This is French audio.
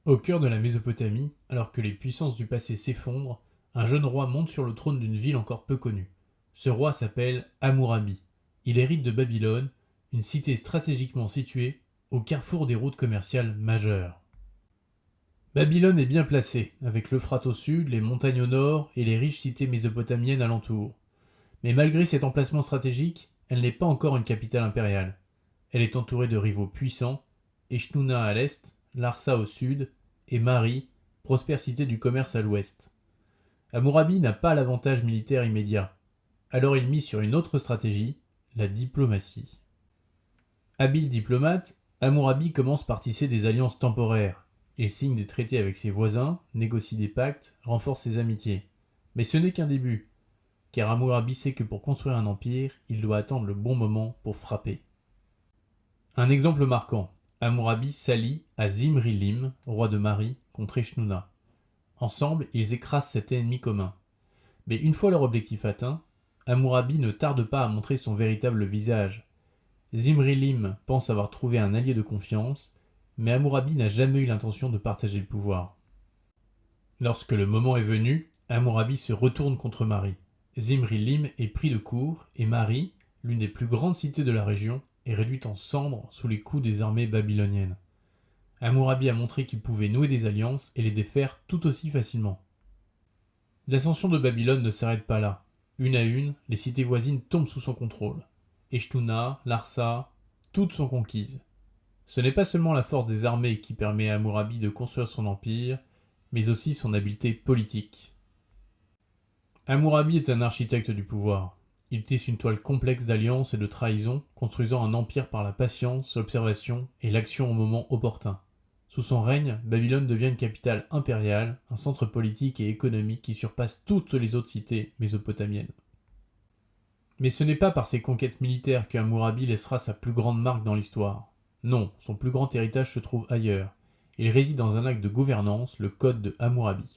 Au cœur de la Mésopotamie, alors que les puissances du passé s'effondrent, un jeune roi monte sur le trône d'une ville encore peu connue. Ce roi s'appelle Hammurabi. Il hérite de Babylone, une cité stratégiquement située au carrefour des routes commerciales majeures. Babylone est bien placée, avec l'Euphrate au sud, les montagnes au nord et les riches cités mésopotamiennes alentour. Mais malgré cet emplacement stratégique, elle n'est pas encore une capitale impériale. Elle est entourée de rivaux puissants, Eshnouna à l'est, Larsa au sud, et Mari, prospère cité du commerce à l'ouest. Hammurabi n'a pas l'avantage militaire immédiat, alors il mise sur une autre stratégie, la diplomatie. Habile diplomate, Hammurabi commence par tisser des alliances temporaires. Il signe des traités avec ses voisins, négocie des pactes, renforce ses amitiés. Mais ce n'est qu'un début, car Hammurabi sait que pour construire un empire, il doit attendre le bon moment pour frapper. Un exemple marquant, Hammurabi s'allie à Zimri-Lim, roi de Mari, contre Eshnouna. Ensemble, ils écrasent cet ennemi commun. Mais une fois leur objectif atteint, Hammurabi ne tarde pas à montrer son véritable visage. Zimri-Lim pense avoir trouvé un allié de confiance, mais Hammurabi n'a jamais eu l'intention de partager le pouvoir. Lorsque le moment est venu, Hammurabi se retourne contre Mari. Zimri-Lim est pris de court et Mari, l'une des plus grandes cités de la région, est réduite en cendres sous les coups des armées babyloniennes. Hammurabi a montré qu'il pouvait nouer des alliances et les défaire tout aussi facilement. L'ascension de Babylone ne s'arrête pas là. Une à une, les cités voisines tombent sous son contrôle. Eshnouna, Larsa, toutes sont conquises. Ce n'est pas seulement la force des armées qui permet à Hammurabi de construire son empire, mais aussi son habileté politique. Hammurabi est un architecte du pouvoir. Il tisse une toile complexe d'alliances et de trahisons, construisant un empire par la patience, l'observation et l'action au moment opportun. Sous son règne, Babylone devient une capitale impériale, un centre politique et économique qui surpasse toutes les autres cités mésopotamiennes. Mais ce n'est pas par ses conquêtes militaires que Hammurabi laissera sa plus grande marque dans l'histoire. Non, son plus grand héritage se trouve ailleurs. Il réside dans un acte de gouvernance, le Code de Hammurabi.